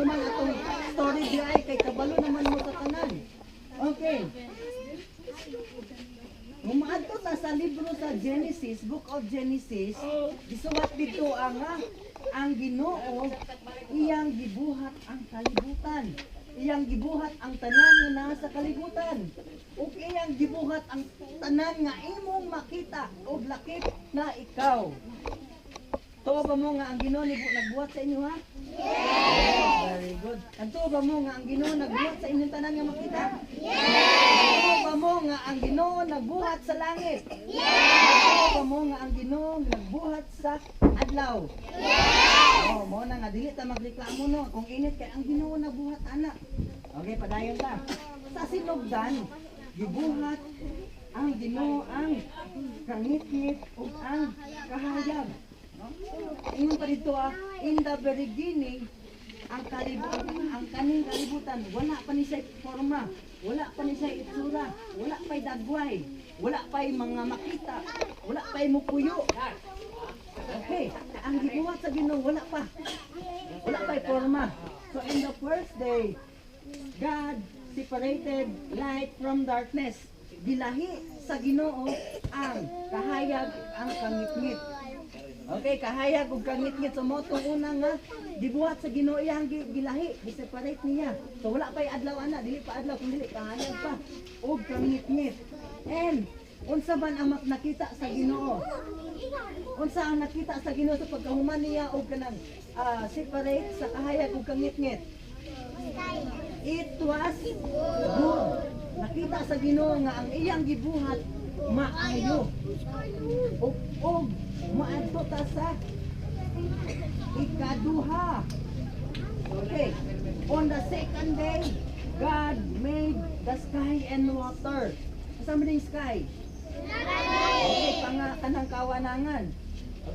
man atong story di ay kay kabalo naman mo sa tanan. Okay. Umaadto ta sa libro sa Genesis, Book of Genesis, gisulat dito ang Ginoo iyang gibuhat ang kalibutan. Iyang gibuhat ang tanan nga nasa kalibutan. Ug iyang gibuhat ang tanan nga imong makita ug lakip na ikaw. Tuo ba mo nga ang Ginoo nagbuhat sa inyo ha? Yes! Very good. Tuo ba mo nga ang Ginoo nagbuhat sa inyong tanan nga makita? Yes! Tuo ba mo nga ang Ginoo nagbuhat sa langit? Yes! Tuo ba mo nga ang Ginoo nagbuhat sa adlaw? Yes! Oh, mo na nga dili ta magreklamo no kung init kay ang Ginoo nagbuhat ana. Okay, padayon ta. Sa sinugdan, gibuhat ang Ginoo ang kangit-ngit ug ang kahayag. Ingon pa dito in the very beginning, ang kaning kalibutan, wala pa ni siya forma, wala pa ni siya itsura, wala pa'y dagway, wala pa'y mga makita, wala pa'y mupuyo. Okay, ang gibuhat sa Ginoo wala pa'y forma. So in the first day, God separated light from darkness. Gilahi sa Ginoo ang kahayag, ang kangit-ngit. Okay, kahayag ug kangit-ngit sa motong una nga gibuhat sa Ginoo iyang gilahi, gi-separate niya. So wala pa'y adlaw ana, dili pa adlaw kundi kahayag pa ug kangit-ngit. And unsa man ang nakita sa Ginoo? Unsa ang nakita sa Ginoo sa pagkahuman niya og kanang separate sa kahayag ug kangit-ngit? It was good. Nakita sa Ginoo nga ang iyang gibuhat maayo. Og maadto ta sa ikaduha. Okay. On the second day, God made the sky and water. Asa man yung sky? Okay, kanang kawanangan.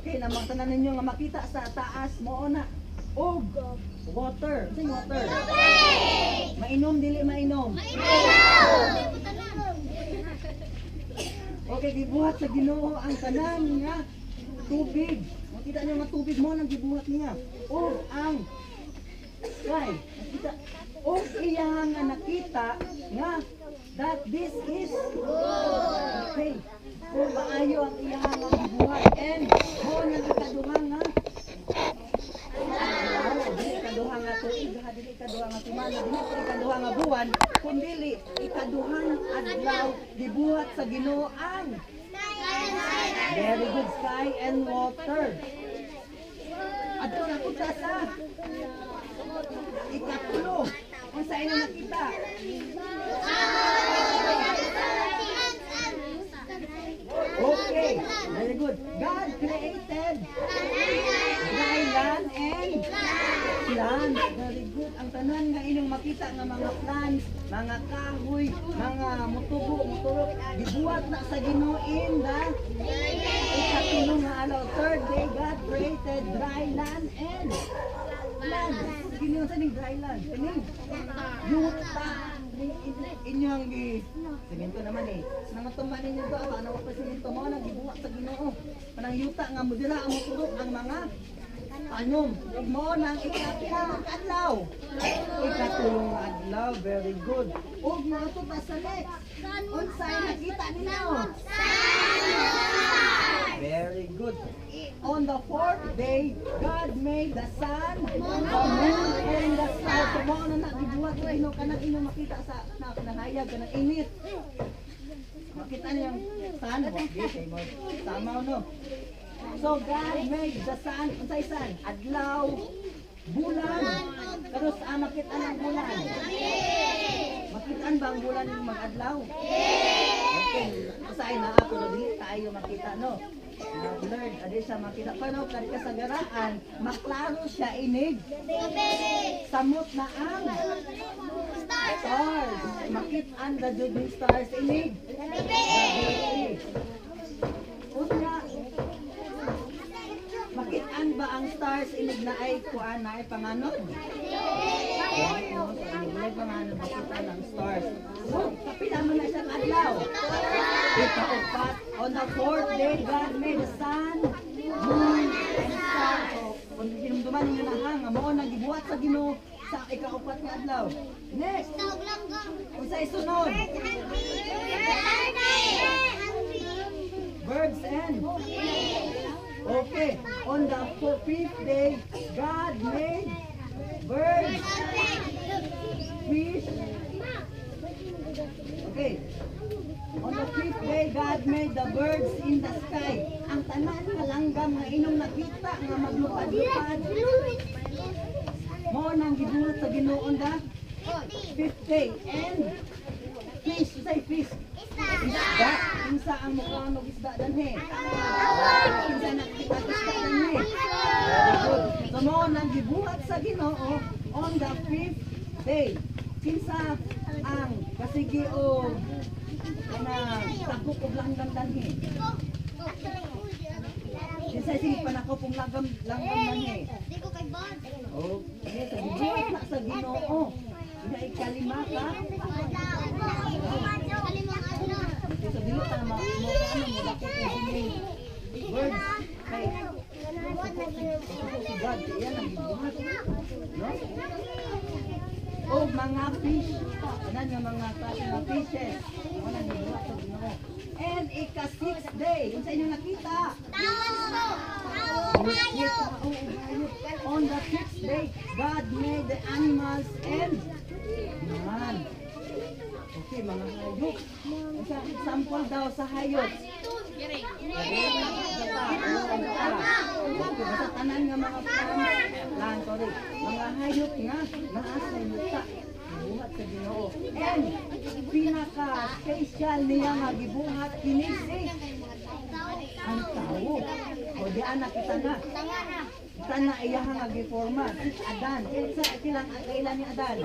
Okay, namang tanan ninyo nga makita sa taas mo na. Og water. Asa yung water? Mainom dili mainom. Okay, gibuhat sa Ginoo ang tanan nga tubig. Makita niyo nga tubig mo nang gibuhat niya. O ang sky. Makita. O iyang nga nakita nga that this is okay. O maayo ang iyang nga gibuhat. And mo nang ikaduha nga ikaduha nga tuig, dili ikaduha nga semana, dili ikaduha nga buwan, kundi ikaduhang adlaw gibuhat sa Ginoo ang very good sky and water. Adto na punta sa ikatulo. Kung sa inyo nakita? Okay, very good. God created dry land and plants. Very good. Ang tanan nga inyong makita nga mga plants, mga kahoy, mga mutubo, gibuhat na sa Ginoo in the ikatulo nga alaw. Third day, God created dry land and plants. Ginoo sa ning dry land. Kaning yuta inyong siminto naman nangatumba ninyo ito ano pa siminto mo nang gibuhat sa Ginoo kanang yuta nga mudira ang moturok ang mga panom ug mo nang ikatulong adlaw ikatulong adlaw. Very good. Ug nato pa sa next unsay nakita ninyo? Very good. On the fourth day, God made the sun, the moon, and the stars. So, mga na gibuhat ko ino kanang inyo makita sa nahayag kanang init. Makita niyo yung sun, okay, mo tama no. So God made the sun, unsay sun? Adlaw, bulan. Pero saan makita ang bulan? Makitaan ba ang bulan yung mag-adlaw? Okay, usahay na ako, dili tayo makita no. Lord, adi siya makita. Pero kadi kasagaraan, maklaro siya inig. Samot na ang stars. Makitaan the judging stars inig. Una, makitaan ba ang stars inig na ay kuan na ay panganod? Inig panganod makita ng stars. Kapila mo na siyang adlaw. Ikaupat, on the fourth day, God made the sun, moon, and stars. So, kung dinumduman ninyo na hang, mo nang gibuhat sa Ginoo Sa ikaupat nga adlaw. Next. Unsa isunod? Birds and okay. On the fifth day, God made birds, fish. Okay. On the fifth day, God made the birds in the sky. Ang tanan nga langgam nga inyong nakita nga maglupad-lupad. Mo nang gibuhat sa Ginoo da. Fifth day and fish, say fish. Isda, kinsa ang mukha ng isda danhe. Kinsa nakita isda danhe. So mo nang gibuhat sa Ginoo on the fifth day. Kinsa ang kasigi o na takbo ko langgam danhe. Kinsa sige panako pong langgam danhe. Oh, sa gibuhat na sa Ginoo. Ina ikalima ka. Sa dilo ta mo ano mo dako ko dining words kay God yan ang gibuhat. No? Oh, mga fish. Anan nga mga klase ng fishes. Wala gibuhat sa Ginoo. And ika-sixth day, unsa inyo nakita? On the sixth day, God made the animals and man. Okay, mga hayop. Isa example daw sa hayop. Basta tanan nga mga plants, sorry. Mga hayop nga naasa yuta. Gibuhat sa Ginoo. And pinaka-special niya nga gibuhat kini si ang tao. O di anak kita na. Sana iya nga giforma. Adan. Kailan ni Adan?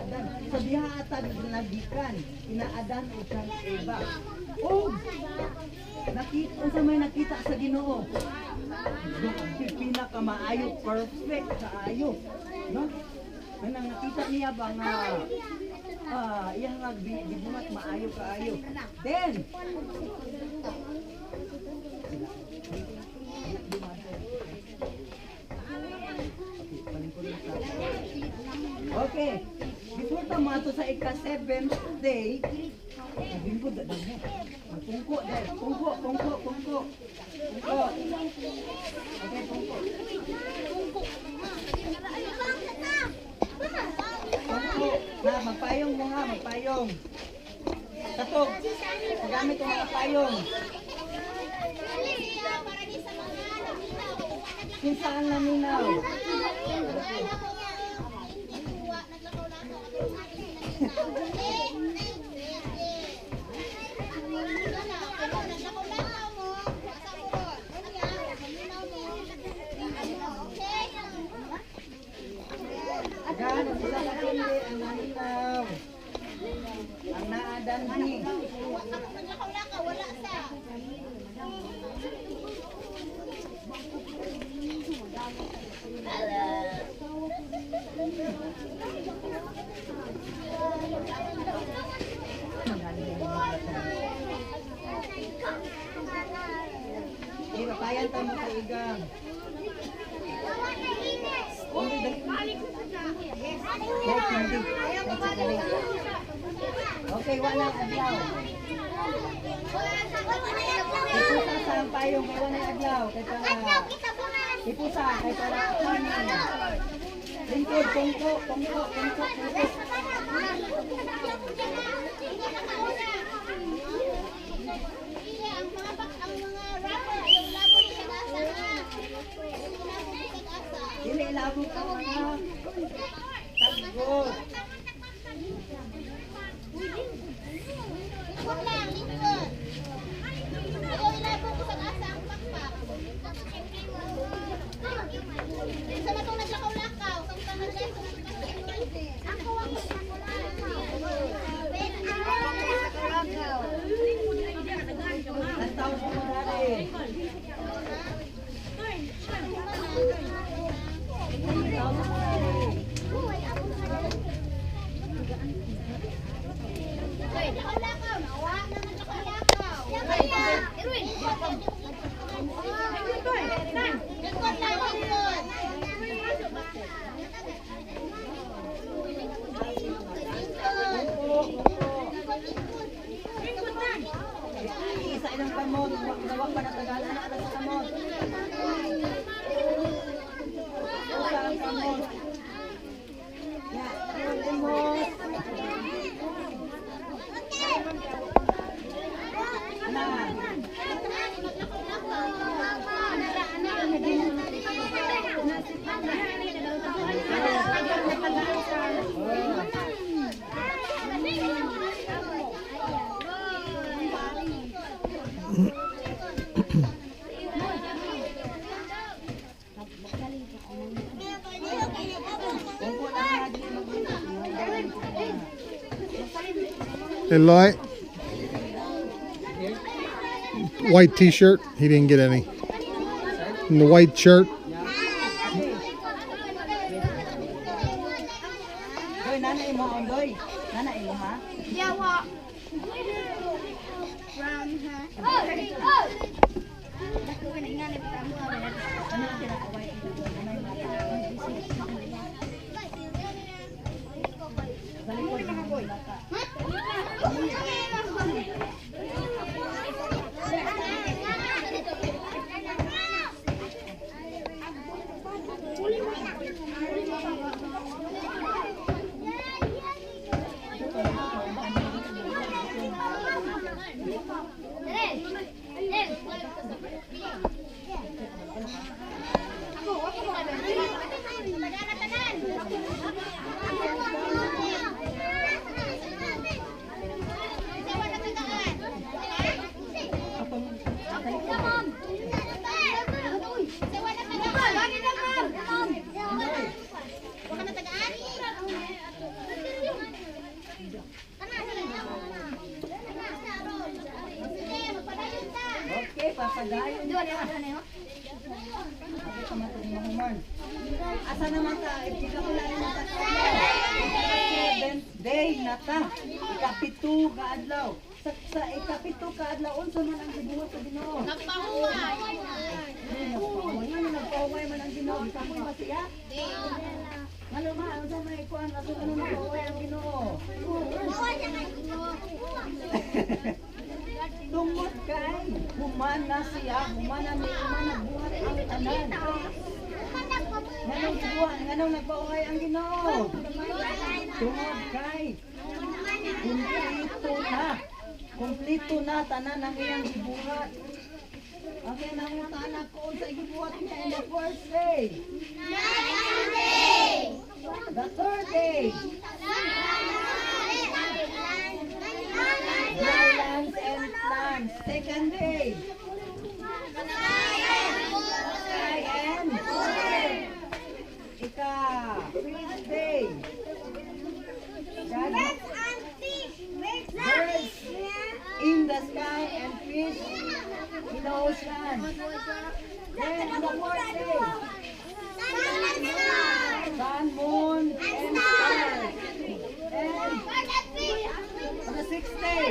Adan. So diha atag nagikan. Ina Adan o kang Eva. Oh! Nakita sa may nakita sa Ginoo. Pinaka-maayo, perfect kaayo. No? Nang nakita niya ba nga iya nga gibuhat maayo kaayo. Then okay. Before ta mato sa ika-7th day, bimbo da mo. Pungko dai, pungko. Pungko. Okay, pungko. Na, magpayong mo nga, magpayong. Katog, magamit ko mga payong. Kung saan naminaw? Gan, ang isa katindi, ang naninaw. Ang naadanhi. Naglakaw-lakaw, wala sa. Hindi, papayan tayo mo kaigang. Okay, wala adlaw. Ipusa sa ang payong kay wala adlaw. Ipusa kay para kanan. Lingkod, pungko. Dili labog ka mga tagod. Ikot lang, lingkod. Ayaw ilabog ko sa asa ang pakpak. Sa matong naglakaw-lakaw, sa matong naglakaw. Ako ang naglakaw. Ang tawag mo dali. Naglakaw-lakaw, nawa na naglakaw-lakaw. Irwin, lingkod lang, lingkod. Eloy. White t-shirt. He didn't get any. And the white shirt. Doy, nanay mo, Doy. Nanay mo, ha? Yawa. From her. Dako na ingani pa mo. Ano yung pinakaway? Nanay mo. Balik ko mga boy. Okay, papagayon ka. Bakit ka matulungan? Asa naman ka? Ika ko lang naman ka. 7th day na ta. Ikapito ka adlaw. Sa ikapito ka adlaw, unsa man ang gibuhat sa Ginoo? Nagpahuway. Nagpahuway man ang Ginoo. Kamoy ba siya? Ano ma? Unsa may kuan ato ano nagpahuway ang Ginoo? Tungod kay humana siya, humana buhat ang tanan. Nganong nagpaungay ang Ginoo? Tungod kay kumpleto na tanan ang iyang gibuhat. Okay, nangutan ako sa gibuhat niya in the first day. The third day. Dry lands and plants. Second day. Sky and fifth day. Birds in the sky and fish in the ocean. Then on the fourth day. Sun, moon, and stars. And on the sixth day.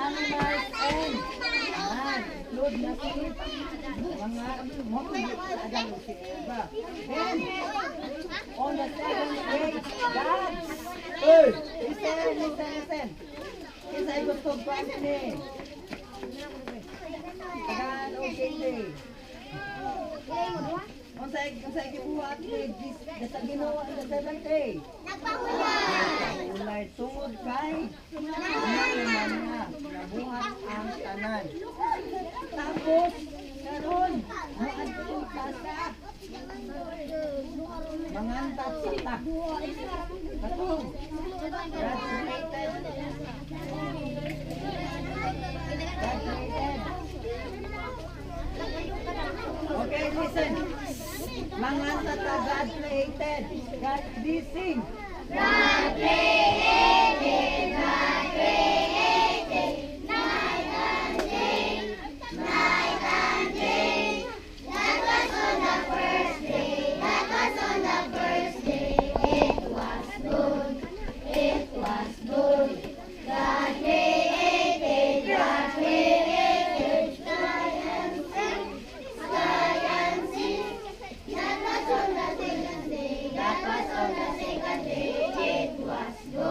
Animals and include na si mga adang si Eva. Then, on the seventh day, gods. Listen. Kasi ay gusto ko ni. Tagaan o day. Unsay gibuhat ni sa Ginoo sa seventh day. Ulay tungod kay nabuhat ang tanan. Tapos karon moadto ka sa mangantat sa tak. Katong God created. Okay, listen. Mangantat sa God created. God sing. God created, God created, night and day, night and day. That was on the first day, that was on the first day. It was good, it was good. God created, God created, sky and sea, sky and sea. That was on the second day, that was on the second day. It was good.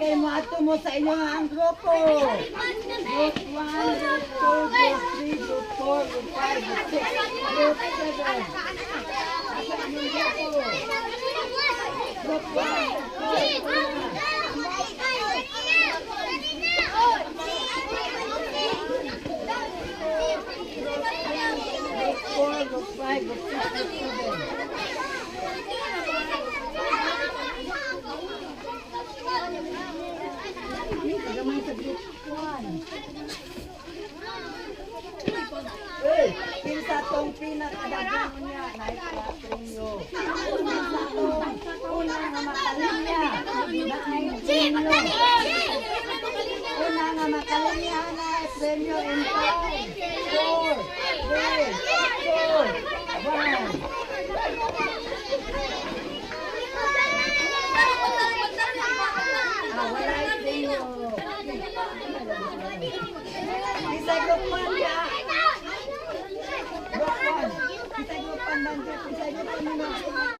Okay, maato mo sa inyo nga ang grupo. Group 1, Group 2, Group 3, Group 4, Group 5, Group 6, Group 7. Asa inyong grupo? Group 4, Group 5, Group 6, Group 7. Gamay sa Group 1. Hey, pinsa tong pinakadagan niya, naiklatrin nyo. Pinsa tong una nga makalinya, na-premyo. Una nga makalinya na premyo in 5, 4, 3,